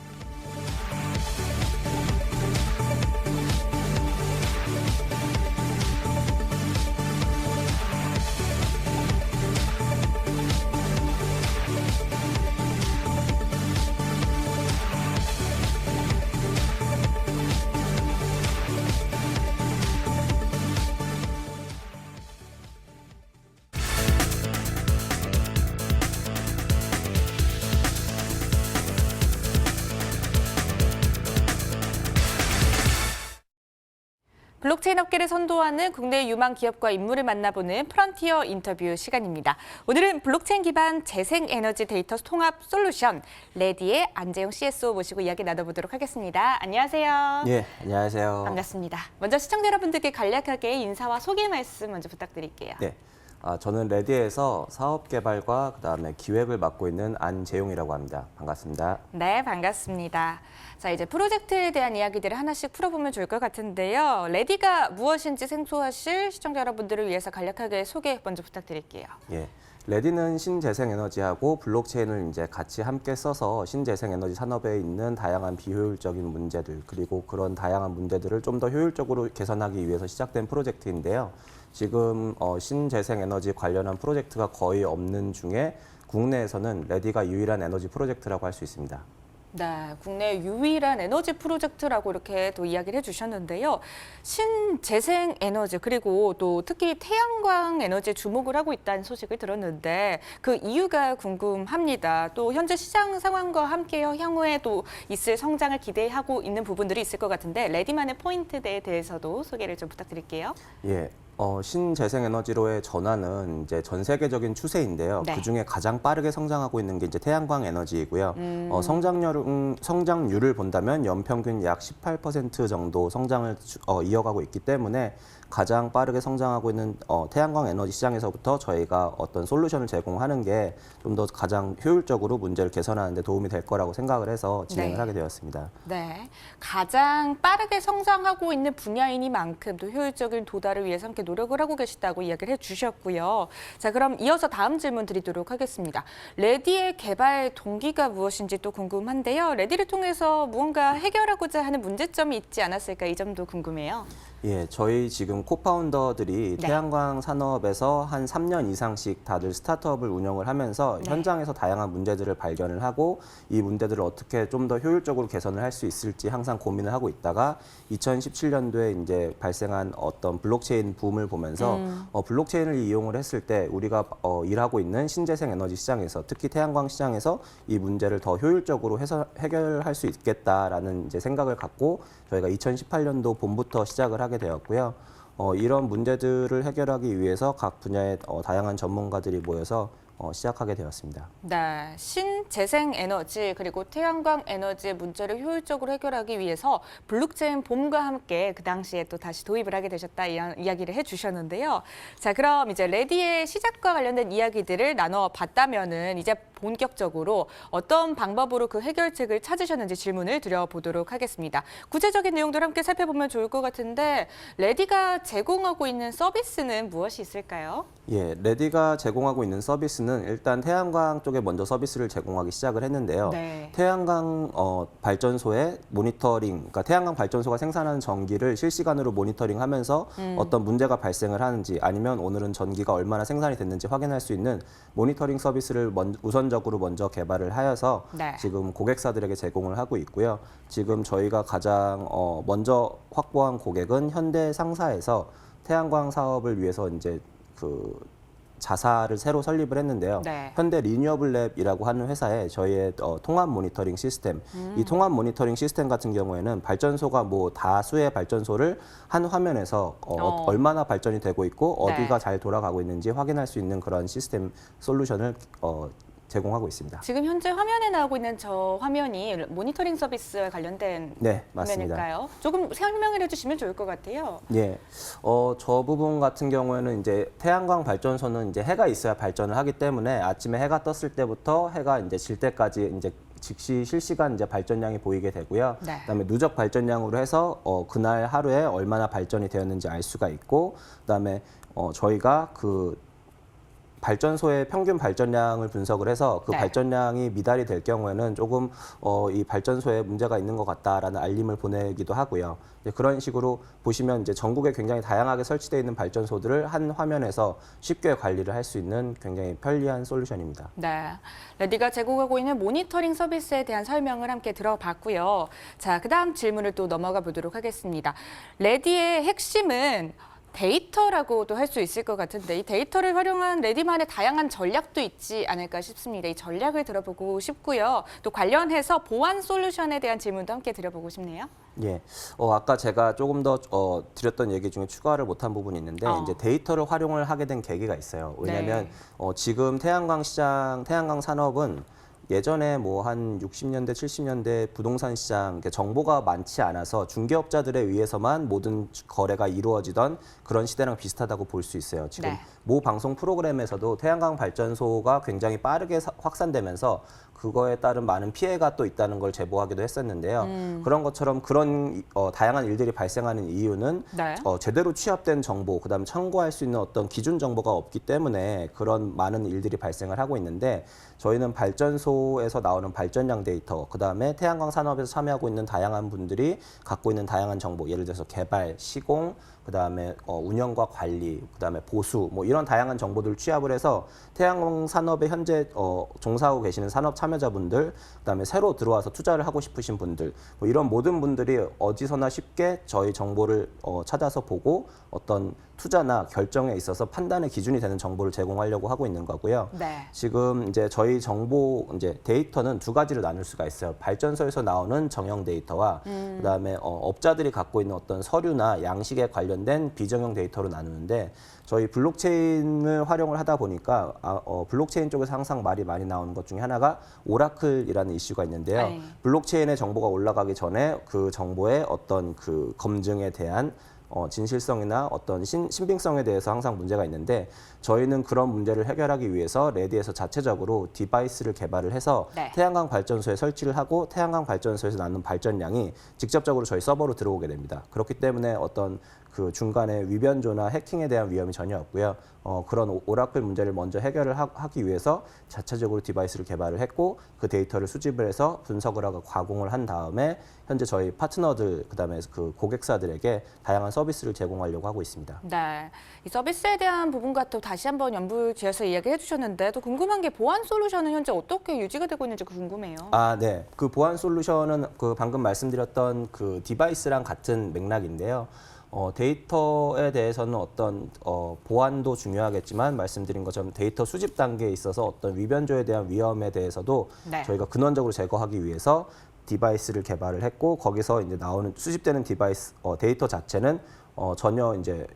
블록체인 업계를 선도하는 국내 유망 기업과 인물을 만나보는 프론티어 인터뷰 시간입니다. 오늘은 블록체인 기반 재생에너지 데이터 통합 솔루션 레디의 안재용 CSO 모시고 이야기 나눠보도록 하겠습니다. 안녕하세요. 예, 안녕하세요. 반갑습니다. 먼저 시청자 여러분들께 간략하게 인사와 소개 말씀 먼저 부탁드릴게요. 네, 저는 레디에서 사업 개발과 그다음에 기획을 맡고 있는 안재용이라고 합니다. 반갑습니다. 네, 반갑습니다. 자, 이제 프로젝트에 대한 이야기들을 하나씩 풀어보면 좋을 것 같은데요. 레디가 무엇인지 생소하실 시청자 여러분들을 위해서 간략하게 소개 먼저 부탁드릴게요. 예, 레디는 신재생에너지하고 블록체인을 이제 같이 함께 써서 신재생에너지 산업에 있는 다양한 비효율적인 문제들 그리고 그런 다양한 문제들을 좀 더 효율적으로 개선하기 위해서 시작된 프로젝트인데요. 지금 신재생에너지 관련한 프로젝트가 거의 없는 중에 국내에서는 레디가 유일한 에너지 프로젝트라고 할 수 있습니다. 네, 국내 유일한 에너지 프로젝트라고 이렇게 또 이야기를 해주셨는데요. 신재생 에너지 그리고 또 특히 태양광 에너지에 주목을 하고 있다는 소식을 들었는데 그 이유가 궁금합니다. 또 현재 시장 상황과 함께 향후에 또 있을 성장을 기대하고 있는 부분들이 있을 것 같은데 레디만의 포인트에 대해서도 소개를 좀 부탁드릴게요. 예. 신재생에너지로의 전환은 이제 전 세계적인 추세인데요. 네. 그중에 가장 빠르게 성장하고 있는 게 이제 태양광 에너지이고요. 성장률을 본다면 연평균 약 18% 정도 성장을 이어가고 있기 때문에 가장 빠르게 성장하고 있는 태양광 에너지 시장에서부터 저희가 어떤 솔루션을 제공하는 게 좀 더 가장 효율적으로 문제를 개선하는 데 도움이 될 거라고 생각을 해서 진행을 네. 하게 되었습니다. 네, 가장 빠르게 성장하고 있는 분야이니만큼 또 효율적인 도달을 위해서 함께 노력을 하고 계시다고 이야기를 해주셨고요. 자, 그럼 이어서 다음 질문 드리도록 하겠습니다. 레디의 개발 동기가 무엇인지 또 궁금한데요. 레디를 통해서 무언가 해결하고자 하는 문제점이 있지 않았을까 이 점도 궁금해요. 예, 저희 지금 코파운더들이 네. 태양광 산업에서 한 3년 이상씩 다들 스타트업을 운영을 하면서 네. 현장에서 다양한 문제들을 발견을 하고 이 문제들을 어떻게 좀 더 효율적으로 개선을 할 수 있을지 항상 고민을 하고 있다가 2017년도에 이제 발생한 어떤 블록체인 붐을 보면서 블록체인을 이용을 했을 때 우리가 일하고 있는 신재생 에너지 시장에서 특히 태양광 시장에서 이 문제를 더 효율적으로 해결할 수 있겠다라는 이제 생각을 갖고 저희가 2018년도 봄부터 시작을 하게 되었고요. 이런 문제들을 해결하기 위해서 각 분야의 다양한 전문가들이 모여서 시작하게 되었습니다. 네, 신재생 에너지 그리고 태양광 에너지의 문제를 효율적으로 해결하기 위해서 블록체인 봄과 함께 그 당시에 또 다시 도입을 하게 되셨다 이야기를 해주셨는데요. 자, 그럼 이제 레디의 시작과 관련된 이야기들을 나눠봤다면은 이제 본격적으로 어떤 방법으로 그 해결책을 찾으셨는지 질문을 드려보도록 하겠습니다. 구체적인 내용들 함께 살펴보면 좋을 것 같은데 레디가 제공하고 있는 서비스는 무엇이 있을까요? 예, 레디가 제공하고 있는 서비스는 일단 태양광 쪽에 먼저 서비스를 제공하기 시작을 했는데요. 네. 태양광 발전소의 모니터링, 그러니까 태양광 발전소가 생산하는 전기를 실시간으로 모니터링하면서 어떤 문제가 발생을 하는지 아니면 오늘은 전기가 얼마나 생산이 됐는지 확인할 수 있는 모니터링 서비스를 우선적으로 먼저 개발을 하여서 네. 지금 고객사들에게 제공을 하고 있고요. 지금 저희가 가장 먼저 확보한 고객은 현대 상사에서 태양광 사업을 위해서 이제 그 자사를 새로 설립을 했는데요. 네. 현대 리뉴어블랩이라고 하는 회사에 저희의 통합 모니터링 시스템, 이 통합 모니터링 시스템 같은 경우에는 발전소가 뭐 다수의 발전소를 한 화면에서 얼마나 발전이 되고 있고 어디가 네. 잘 돌아가고 있는지 확인할 수 있는 그런 시스템 솔루션을 제공하고 있습니다. 지금 현재 화면에 나오고 있는 저 화면이 모니터링 서비스와 관련된 네, 맞습니다. 화면일까요? 조금 설명을 해주시면 좋을 것 같아요. 예, 저 부분 같은 경우에는 이제 태양광 발전소는 이제 해가 있어야 발전을 하기 때문에 아침에 해가 떴을 때부터 해가 이제 질 때까지 이제 즉시 실시간 이제 발전량이 보이게 되고요. 네. 그다음에 누적 발전량으로 해서 그날 하루에 얼마나 발전이 되었는지 알 수가 있고, 그다음에 저희가 그 발전소의 평균 발전량을 분석을 해서 그 네. 발전량이 미달이 될 경우에는 조금 이 발전소에 문제가 있는 것 같다라는 알림을 보내기도 하고요. 이제 그런 식으로 보시면 이제 전국에 굉장히 다양하게 설치되어 있는 발전소들을 한 화면에서 쉽게 관리를 할 수 있는 굉장히 편리한 솔루션입니다. 네, 레디가 제공하고 있는 모니터링 서비스에 대한 설명을 함께 들어봤고요. 자, 그다음 질문을 또 넘어가 보도록 하겠습니다. 레디의 핵심은 데이터라고도 할 수 있을 것 같은데 이 데이터를 활용한 레디만의 다양한 전략도 있지 않을까 싶습니다. 이 전략을 들어보고 싶고요. 또 관련해서 보안 솔루션에 대한 질문도 함께 드려보고 싶네요. 예, 아까 제가 조금 더 드렸던 얘기 중에 추가를 못한 부분이 있는데 이제 데이터를 활용을 하게 된 계기가 있어요. 왜냐하면 지금 태양광 시장, 태양광 산업은 예전에 뭐 한 60년대, 70년대 부동산 시장 정보가 많지 않아서 중개업자들에 의해서만 모든 거래가 이루어지던 그런 시대랑 비슷하다고 볼 수 있어요. 지금 네. 모 방송 프로그램에서도 태양광 발전소가 굉장히 빠르게 확산되면서 그거에 따른 많은 피해가 또 있다는 걸 제보하기도 했었는데요. 그런 것처럼 그런 다양한 일들이 발생하는 이유는 네. 제대로 취합된 정보, 그다음에 참고할 수 있는 어떤 기준 정보가 없기 때문에 그런 많은 일들이 발생을 하고 있는데 저희는 발전소에서 나오는 발전량 데이터, 그다음에 태양광 산업에서 참여하고 있는 다양한 분들이 갖고 있는 다양한 정보, 예를 들어서 개발, 시공, 그다음에 운영과 관리, 그다음에 보수 뭐 이런 다양한 정보들을 취합을 해서 태양광 산업에 현재 종사하고 계시는 산업 참여자분들, 그다음에 새로 들어와서 투자를 하고 싶으신 분들, 뭐 이런 모든 분들이 어디서나 쉽게 저희 정보를 찾아서 보고 어떤 투자나 결정에 있어서 판단의 기준이 되는 정보를 제공하려고 하고 있는 거고요. 네. 지금 이제 저희 정보 이제 데이터는 두 가지로 나눌 수가 있어요. 발전소에서 나오는 정형 데이터와 그다음에 업자들이 갖고 있는 어떤 서류나 양식에 관련된 비정형 데이터로 나누는데 저희 블록체인을 활용을 하다 보니까 블록체인 쪽에서 항상 말이 많이 나오는 것 중에 하나가 오라클이라는 이슈가 있는데요. 네. 블록체인에 정보가 올라가기 전에 그 정보의 어떤 그 검증에 대한 진실성이나 어떤 신빙성에 대해서 항상 문제가 있는데 저희는 그런 문제를 해결하기 위해서 레디에서 자체적으로 디바이스를 개발을 해서 네. 태양광 발전소에 설치를 하고 태양광 발전소에서 나는 발전량이 직접적으로 저희 서버로 들어오게 됩니다. 그렇기 때문에 어떤 그 중간에 위변조나 해킹에 대한 위험이 전혀 없고요. 그런 오라클 문제를 먼저 해결을 하기 위해서 자체적으로 디바이스를 개발을 했고 그 데이터를 수집을 해서 분석을 하고 가공을 한 다음에 현재 저희 파트너들 그다음에 그 고객사들에게 다양한 서비스를 제공하려고 하고 있습니다. 네, 이 서비스에 대한 부분과 또 다시 한번 연불지어서 이야기해 주셨는데 또 궁금한 게 보안 솔루션은 현재 어떻게 유지가 되고 있는지 궁금해요. 네. 그 보안 솔루션은 그 방금 말씀드렸던 그 디바이스랑 같은 맥락인데요. 데이터에 대해서는 어떤 보안도 중요하겠지만 말씀드린 것처럼 데이터 수집 단계에 있어서 어떤 위변조에 대한 위험에 대해서도 네. 저희가 근원적으로 제거하기 위해서 디바이스를 개발을 했고 거기서 이제 나오는 수집되는 디바이스 데이터 자체는 전혀 이제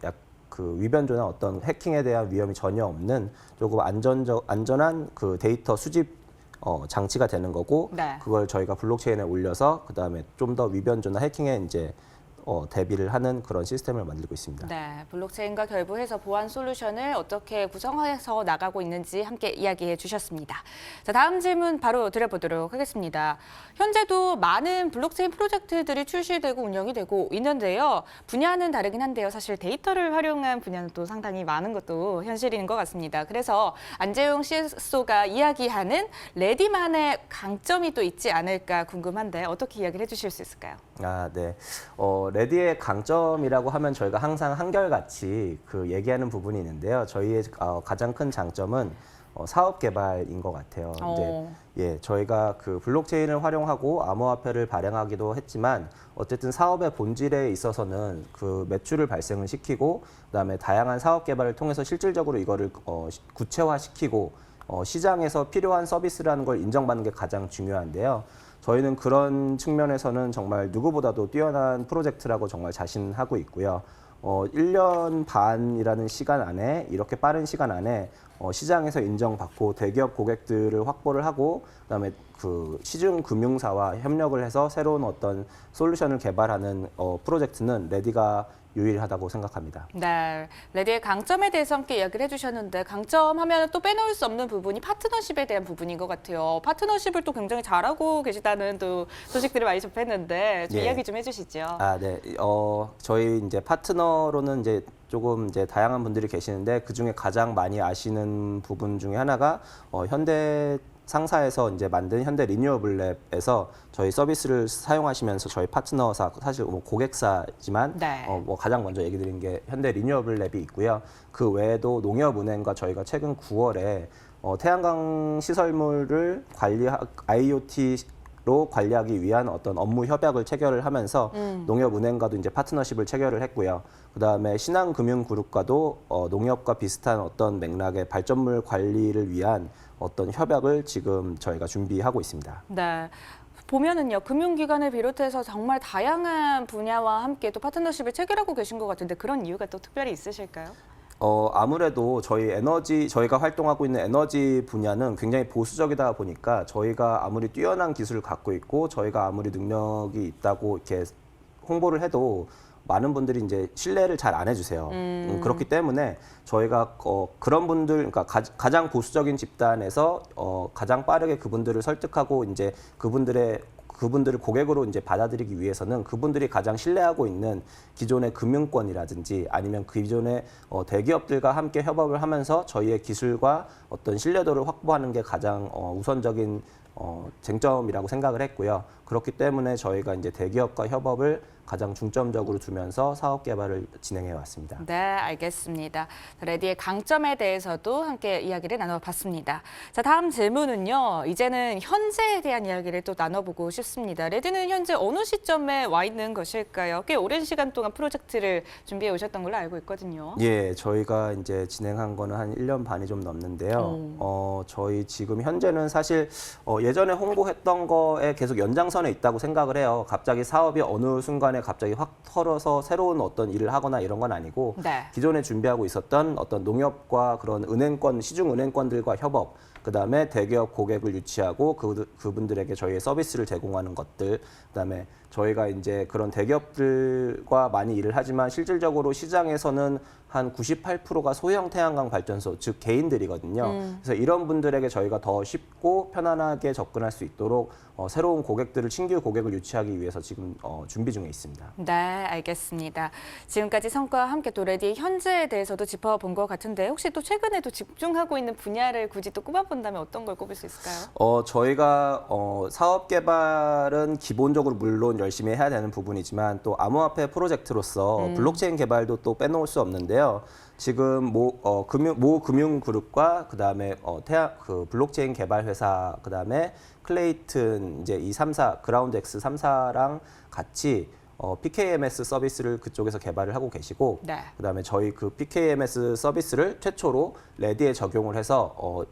그 위변조나 어떤 해킹에 대한 위험이 전혀 없는 조금 안전한 그 데이터 수집 장치가 되는 거고 네. 그걸 저희가 블록체인에 올려서 그다음에 좀 더 위변조나 해킹에 이제 대비를 하는 그런 시스템을 만들고 있습니다. 네, 블록체인과 결부해서 보안 솔루션을 어떻게 구성해서 나가고 있는지 함께 이야기해 주셨습니다. 자, 다음 질문 바로 드려보도록 하겠습니다. 현재도 많은 블록체인 프로젝트들이 출시되고 운영이 되고 있는데요. 분야는 다르긴 한데요. 사실 데이터를 활용한 분야는 또 상당히 많은 것도 현실인 것 같습니다. 그래서 안재용 CSO가 이야기하는 레디만의 강점이 또 있지 않을까 궁금한데 어떻게 이야기를 해주실 수 있을까요? 아, 네. 레디의 강점이라고 하면 저희가 항상 한결같이 그 얘기하는 부분이 있는데요. 저희의 가장 큰 장점은 사업 개발인 것 같아요. 이제 예, 저희가 그 블록체인을 활용하고 암호화폐를 발행하기도 했지만 어쨌든 사업의 본질에 있어서는 그 매출을 발생을 시키고 그다음에 다양한 사업 개발을 통해서 실질적으로 이거를 구체화시키고 시장에서 필요한 서비스라는 걸 인정받는 게 가장 중요한데요. 저희는 그런 측면에서는 정말 누구보다도 뛰어난 프로젝트라고 정말 자신하고 있고요. 1년 반이라는 시간 안에 이렇게 빠른 시간 안에 시장에서 인정받고 대기업 고객들을 확보를 하고 그다음에 그 시중 금융사와 협력을 해서 새로운 어떤 솔루션을 개발하는 프로젝트는 레디가 유일하다고 생각합니다. 네, 레디의 강점에 대해서 함께 이야기를 해주셨는데 강점 하면 또 빼놓을 수 없는 부분이 파트너십에 대한 부분인 것 같아요. 파트너십을 또 굉장히 잘하고 계시다는 또 소식들을 많이 접했는데 좀 예. 이야기 좀 해주시죠. 아, 네. 저희 이제 파트너로는 이제 조금 이제 다양한 분들이 계시는데 그 중에 가장 많이 아시는 부분 중에 하나가 현대 상사에서 이제 만든 현대 리뉴어블랩에서 저희 서비스를 사용하시면서 저희 파트너사 사실 뭐 고객사지만 네. 뭐 가장 먼저 얘기 드린 게 현대 리뉴어블랩이 있고요. 그 외에도 농협은행과 저희가 최근 9월에 태양광 시설물을 IoT로 관리하기 위한 어떤 업무 협약을 체결을 하면서 농협은행과도 이제 파트너십을 체결을 했고요. 그다음에 신한금융그룹과도 농협과 비슷한 어떤 맥락의 발전물 관리를 위한 어떤 협약을 지금 저희가 준비하고 있습니다. 네. 보면은요, 금융기관을 비롯해서 정말 다양한 분야와 함께 또 파트너십을 체결하고 계신 것 같은데 그런 이유가 또 특별히 있으실까요? 아무래도 저희가 활동하고 있는 에너지 분야는 굉장히 보수적이다 보니까 저희가 아무리 뛰어난 기술을 갖고 있고 저희가 아무리 능력이 있다고 이렇게 홍보를 해도 많은 분들이 이제 신뢰를 잘 안 해주세요. 그렇기 때문에 저희가 그런 분들, 그러니까 가장 보수적인 집단에서 가장 빠르게 그분들을 설득하고 이제 그분들을 고객으로 이제 받아들이기 위해서는 그분들이 가장 신뢰하고 있는 기존의 금융권이라든지 아니면 그 기존의 대기업들과 함께 협업을 하면서 저희의 기술과 어떤 신뢰도를 확보하는 게 가장 우선적인 쟁점이라고 생각을 했고요. 그렇기 때문에 저희가 이제 대기업과 협업을 가장 중점적으로 두면서 사업 개발을 진행해 왔습니다. 네, 알겠습니다. 레디의 강점에 대해서도 함께 이야기를 나눠봤습니다. 자, 다음 질문은요. 이제는 현재에 대한 이야기를 또 나눠보고 싶습니다. 레디는 현재 어느 시점에 와 있는 것일까요? 꽤 오랜 시간 동안 프로젝트를 준비해 오셨던 걸로 알고 있거든요. 예, 저희가 이제 진행한 거는 한 1년 반이 좀 넘는데요. 저희 지금 현재는 사실 예전에 홍보했던 거에 계속 연장선에 있다고 생각을 해요. 갑자기 사업이 어느 순간에 갑자기 확 털어서 새로운 어떤 일을 하거나 이런 건 아니고 네. 기존에 준비하고 있었던 어떤 농협과 그런 은행권, 시중 은행권들과 협업, 그다음에 대기업 고객을 유치하고 그분들에게 저희의 서비스를 제공하는 것들, 그다음에 저희가 이제 그런 대기업들과 많이 일을 하지만 실질적으로 시장에서는 한 98%가 소형 태양광 발전소, 즉 개인들이거든요. 그래서 이런 분들에게 저희가 더 쉽고 편안하게 접근할 수 있도록 새로운 고객들을, 신규 고객을 유치하기 위해서 지금 준비 중에 있습니다. 네, 알겠습니다. 지금까지 성과와 함께 또 레디의 현재에 대해서도 짚어본 것 같은데 혹시 또 최근에도 집중하고 있는 분야를 굳이 또 꼽아본다면 어떤 걸 꼽을 수 있을까요? 저희가 사업 개발은 기본적으로 물론 열심히 해야 되는 부분이지만 또 암호화폐 프로젝트로서 블록체인 개발도 또 빼놓을 수 없는데요. 지금 모 금융그룹과 그다음에 블록체인 개발 회사, 그다음에 클레이튼 이제 이 3사, 그라운드X 3사랑 같이 PKMS 서비스를 그쪽에서 개발을 하고 계시고, 네. 그다음에 저희 그 PKMS 서비스를 최초로 레디에 적용을 해서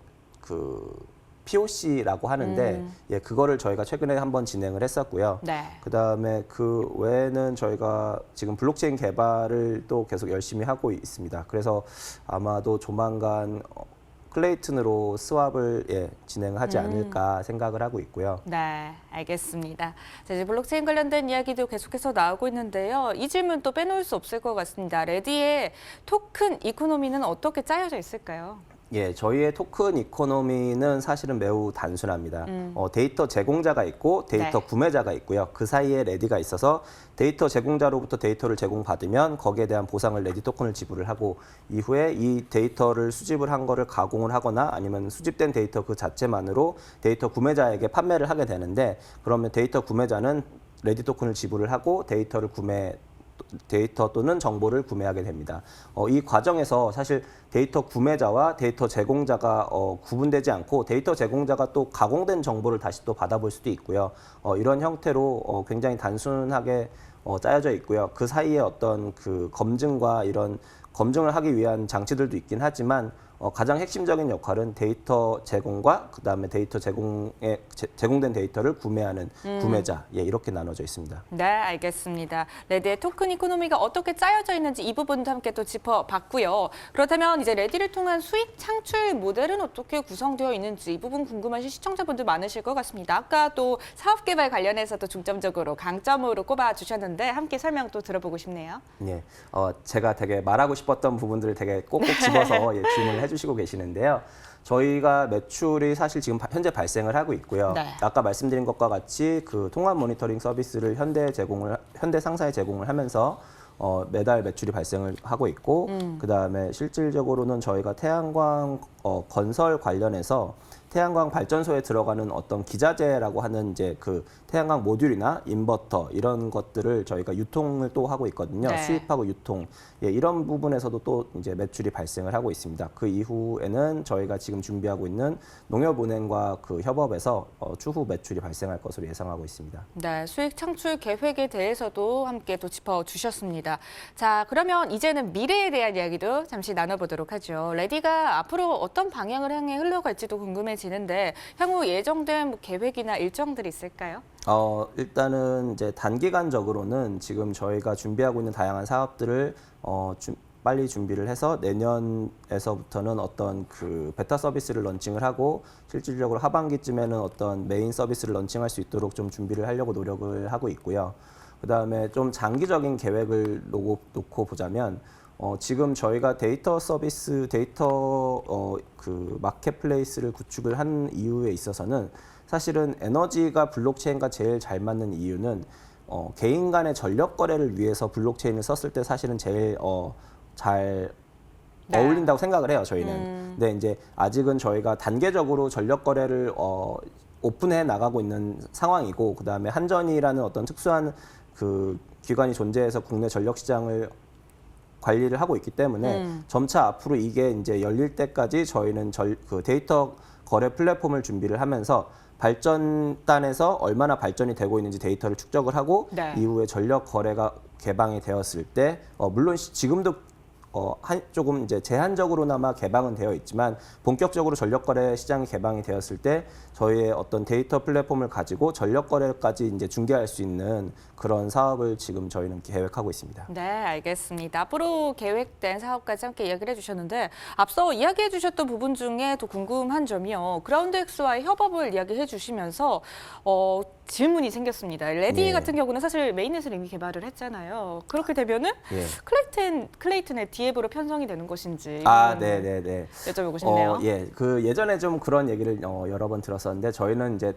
POC라고 하는데 예, 그거를 저희가 최근에 한번 진행을 했었고요. 네. 그다음에 그 외에는 저희가 지금 블록체인 개발을 또 계속 열심히 하고 있습니다. 그래서 아마도 조만간 클레이튼으로 스왑을 진행하지 않을까 생각을 하고 있고요. 네, 알겠습니다. 자, 이제 블록체인 관련된 이야기도 계속해서 나오고 있는데요. 이 질문 또 빼놓을 수 없을 것 같습니다. 레디의 토큰 이코노미는 어떻게 짜여져 있을까요? 예, 저희의 토큰 이코노미는 사실은 매우 단순합니다. 데이터 제공자가 있고 데이터 네. 구매자가 있고요. 그 사이에 레디가 있어서 데이터 제공자로부터 데이터를 제공받으면 거기에 대한 보상을 레디 토큰을 지불을 하고 이후에 이 데이터를 수집을 한 거를 가공을 하거나 아니면 수집된 데이터 그 자체만으로 데이터 구매자에게 판매를 하게 되는데 그러면 데이터 구매자는 레디 토큰을 지불을 하고 데이터 또는 정보를 구매하게 됩니다. 이 과정에서 사실 데이터 구매자와 데이터 제공자가 구분되지 않고 데이터 제공자가 또 가공된 정보를 다시 또 받아볼 수도 있고요. 이런 형태로 굉장히 단순하게 짜여져 있고요. 그 사이에 어떤 그 검증과 이런 검증을 하기 위한 장치들도 있긴 하지만 가장 핵심적인 역할은 데이터 제공과 그다음에 데이터 제공된 데이터를 구매하는 구매자 이렇게 나눠져 있습니다. 네, 알겠습니다. 레디의 토큰 이코노미가 어떻게 짜여져 있는지 이 부분도 함께 또 짚어봤고요. 그렇다면 이제 레디를 통한 수익 창출 모델은 어떻게 구성되어 있는지 이 부분 궁금하신 시청자분들 많으실 것 같습니다. 아까 또 사업 개발 관련해서도 중점적으로 강점으로 꼽아주셨는데 함께 설명 또 들어보고 싶네요. 예, 제가 되게 말하고 싶었던 부분들을 되게 꼭꼭 집어서 질문을 해주시고 계시는데요. 저희가 매출이 사실 지금 현재 발생을 하고 있고요. 네. 아까 말씀드린 것과 같이 그 통합 모니터링 서비스를 현대 상사에 제공을 하면서 매달 매출이 발생을 하고 있고 그다음에 실질적으로는 저희가 태양광 건설 관련해서 태양광 발전소에 들어가는 어떤 기자재라고 하는 이제 그 태양광 모듈이나 인버터 이런 것들을 저희가 유통을 또 하고 있거든요. 네. 수입하고 유통. 이런 부분에서도 또 이제 매출이 발생을 하고 있습니다. 그 이후에는 저희가 지금 준비하고 있는 농협은행과 그 협업해서 추후 매출이 발생할 것으로 예상하고 있습니다. 네, 수익 창출 계획에 대해서도 함께 또 짚어주셨습니다. 자, 그러면 이제는 미래에 대한 이야기도 잠시 나눠보도록 하죠. 레디가 앞으로 어떤 방향을 향해 흘러갈지도 궁금해지는데 향후 예정된 뭐 계획이나 일정들이 있을까요? 일단은 이제 단기간적으로는 지금 저희가 준비하고 있는 다양한 사업들을 빨리 준비를 해서 내년에서부터는 어떤 그 베타 서비스를 런칭을 하고 실질적으로 하반기쯤에는 어떤 메인 서비스를 런칭할 수 있도록 좀 준비를 하려고 노력을 하고 있고요. 그다음에 좀 장기적인 계획을 놓고 보자면 지금 저희가 데이터 서비스, 그 마켓플레이스를 구축을 한 이유에 있어서는 사실은 에너지가 블록체인과 제일 잘 맞는 이유는 개인 간의 전력 거래를 위해서 블록체인을 썼을 때 사실은 제일 잘 네. 어울린다고 생각을 해요, 저희는. 근데 이제 아직은 저희가 단계적으로 전력 거래를 오픈해 나가고 있는 상황이고 그다음에 한전이라는 어떤 특수한 그 기관이 존재해서 국내 전력 시장을 관리를 하고 있기 때문에 점차 앞으로 이게 이제 열릴 때까지 저희는 그 데이터 거래 플랫폼을 준비를 하면서 발전단에서 얼마나 발전이 되고 있는지 데이터를 축적을 하고 네. 이후에 전력 거래가 개방이 되었을 때 물론 지금도 조금 이제 제한적으로나마 개방은 되어 있지만 본격적으로 전력 거래 시장이 개방이 되었을 때 저희의 어떤 데이터 플랫폼을 가지고 전력 거래까지 이제 중개할 수 있는 그런 사업을 지금 저희는 계획하고 있습니다. 네, 알겠습니다. 앞으로 계획된 사업까지 함께 이야기를 해주셨는데 앞서 이야기해 주셨던 부분 중에 더 궁금한 점이요. 그라운드엑스와의 협업을 이야기해 주시면서 질문이 생겼습니다. 레디 네. 같은 경우는 사실 메인넷을 이미 개발을 했잖아요. 그렇게 되면은 예. 클레이튼의 디앱으로 편성이 되는 것인지 네네네. 여쭤보고 싶네요. 그 예전에 좀 그런 얘기를 여러 번 들었었는데 저희는 이제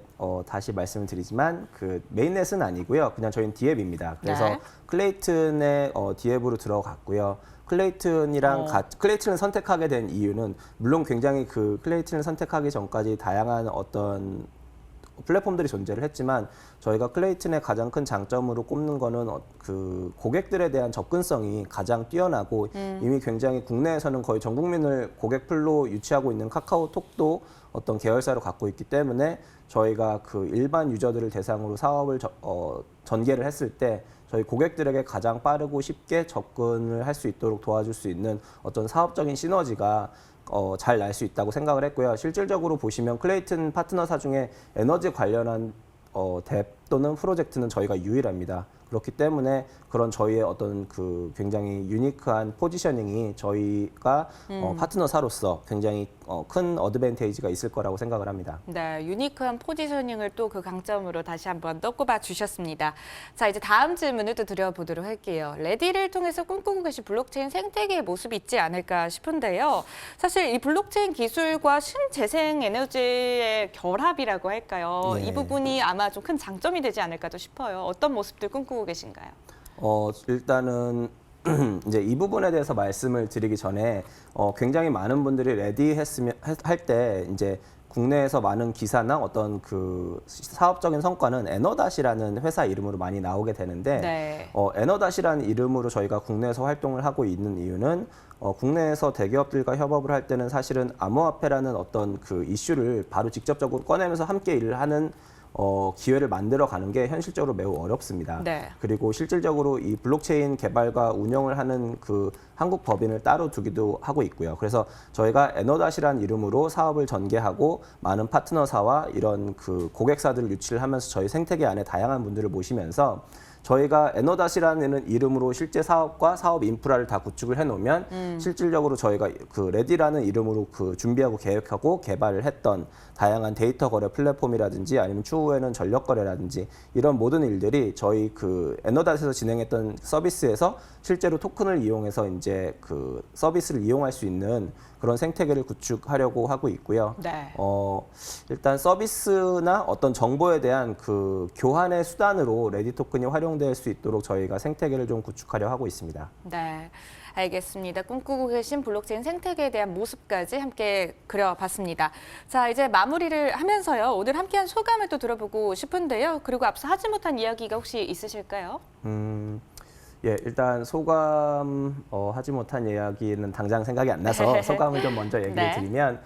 다시 말씀을 드리지만 그 메인넷은 아니고요. 그냥 저희는 디앱입니다. 그래서 네. 클레이튼의 디앱으로 들어갔고요. 클레이튼을 선택하게 된 이유는 물론 굉장히 그 클레이튼을 선택하기 전까지 다양한 어떤 플랫폼들이 존재를 했지만 저희가 클레이튼의 가장 큰 장점으로 꼽는 거는 그 고객들에 대한 접근성이 가장 뛰어나고 이미 굉장히 국내에서는 거의 전 국민을 고객풀로 유치하고 있는 카카오톡도 어떤 계열사로 갖고 있기 때문에 저희가 그 일반 유저들을 대상으로 사업을 전개를 했을 때 저희 고객들에게 가장 빠르고 쉽게 접근을 할 수 있도록 도와줄 수 있는 어떤 사업적인 시너지가 잘 날 수 있다고 생각을 했고요. 실질적으로 보시면 클레이튼 파트너사 중에 에너지 관련한 대 또는 프로젝트는 저희가 유일합니다. 그렇기 때문에 그런 저희의 어떤 그 굉장히 유니크한 포지셔닝이 저희가 파트너사로서 굉장히 큰 어드밴테이지가 있을 거라고 생각을 합니다. 네, 유니크한 포지셔닝을 또 그 강점으로 다시 한번 꼽아 주셨습니다. 자, 이제 다음 질문을 또 드려보도록 할게요. 레디를 통해서 꿈꾸고 계신 블록체인 생태계의 모습이 있지 않을까 싶은데요. 사실 이 블록체인 기술과 신재생 에너지의 결합이라고 할까요? 네. 이 부분이 아마 좀 큰 장점이 되지 않을까도 싶어요. 어떤 모습들 꿈꾸고 계신가요? 일단은 이제 이 부분에 대해서 말씀을 드리기 전에 굉장히 많은 분들이 레디 했으면 할 때 이제 국내에서 많은 기사나 어떤 그 사업적인 성과는 에너닷이라는 회사 이름으로 많이 나오게 되는데 네. 에너닷이라는 이름으로 저희가 국내에서 활동을 하고 있는 이유는 국내에서 대기업들과 협업을 할 때는 사실은 암호화폐라는 어떤 그 이슈를 바로 직접적으로 꺼내면서 함께 일을 하는 기회를 만들어가는 게 현실적으로 매우 어렵습니다. 네. 그리고 실질적으로 이 블록체인 개발과 운영을 하는 그 한국 법인을 따로 두기도 하고 있고요. 그래서 저희가 에너닷이라는 이름으로 사업을 전개하고 많은 파트너사와 이런 그 고객사들을 유치를 하면서 저희 생태계 안에 다양한 분들을 모시면서 저희가 에너닷이라는 이름으로 실제 사업과 사업 인프라를 다 구축을 해놓으면 실질적으로 저희가 그 레디라는 이름으로 그 준비하고 계획하고 개발을 했던 다양한 데이터 거래 플랫폼이라든지 아니면 추후에는 전력 거래라든지 이런 모든 일들이 저희 그 에너닷에서 진행했던 서비스에서 실제로 토큰을 이용해서 이제 그 서비스를 이용할 수 있는 그런 생태계를 구축하려고 하고 있고요. 네. 일단 서비스나 어떤 정보에 대한 그 교환의 수단으로 레디 토큰이 활용될 수 있도록 저희가 생태계를 좀 구축하려 하고 있습니다. 네, 알겠습니다. 꿈꾸고 계신 블록체인 생태계에 대한 모습까지 함께 그려봤습니다. 자, 이제 마무리를 하면서요. 오늘 함께한 소감을 또 들어보고 싶은데요. 그리고 앞서 하지 못한 이야기가 혹시 있으실까요? 예, 일단 소감 하지 못한 이야기는 당장 생각이 안 나서 소감을 좀 먼저 얘기를 네. 드리면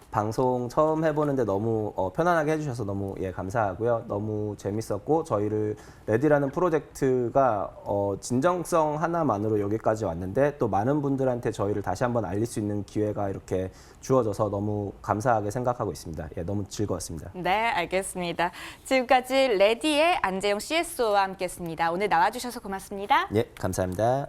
방송 처음 해보는데 너무 편안하게 해주셔서 너무 감사하고요. 너무 재밌었고 저희를 레디라는 프로젝트가 진정성 하나만으로 여기까지 왔는데 또 많은 분들한테 저희를 다시 한번 알릴 수 있는 기회가 이렇게 주어져서 너무 감사하게 생각하고 있습니다. 예, 너무 즐거웠습니다. 네, 알겠습니다. 지금까지 레디의 안재용 CSO와 함께했습니다. 오늘 나와주셔서 고맙습니다. 예, 감사합니다.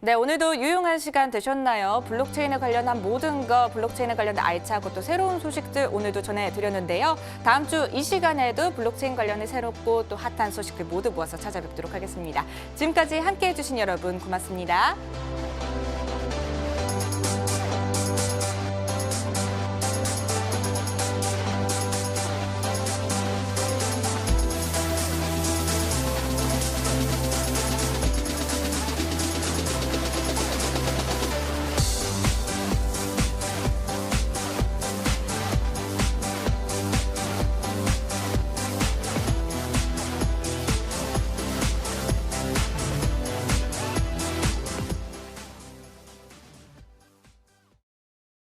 네, 오늘도 유용한 시간 되셨나요? 블록체인에 관련한 모든 거, 블록체인에 관련된 알차고 또 새로운 소식들 오늘도 전해드렸는데요. 다음 주 이 시간에도 블록체인 관련해 새롭고 또 핫한 소식들 모두 모아서 찾아뵙도록 하겠습니다. 지금까지 함께해 주신 여러분 고맙습니다.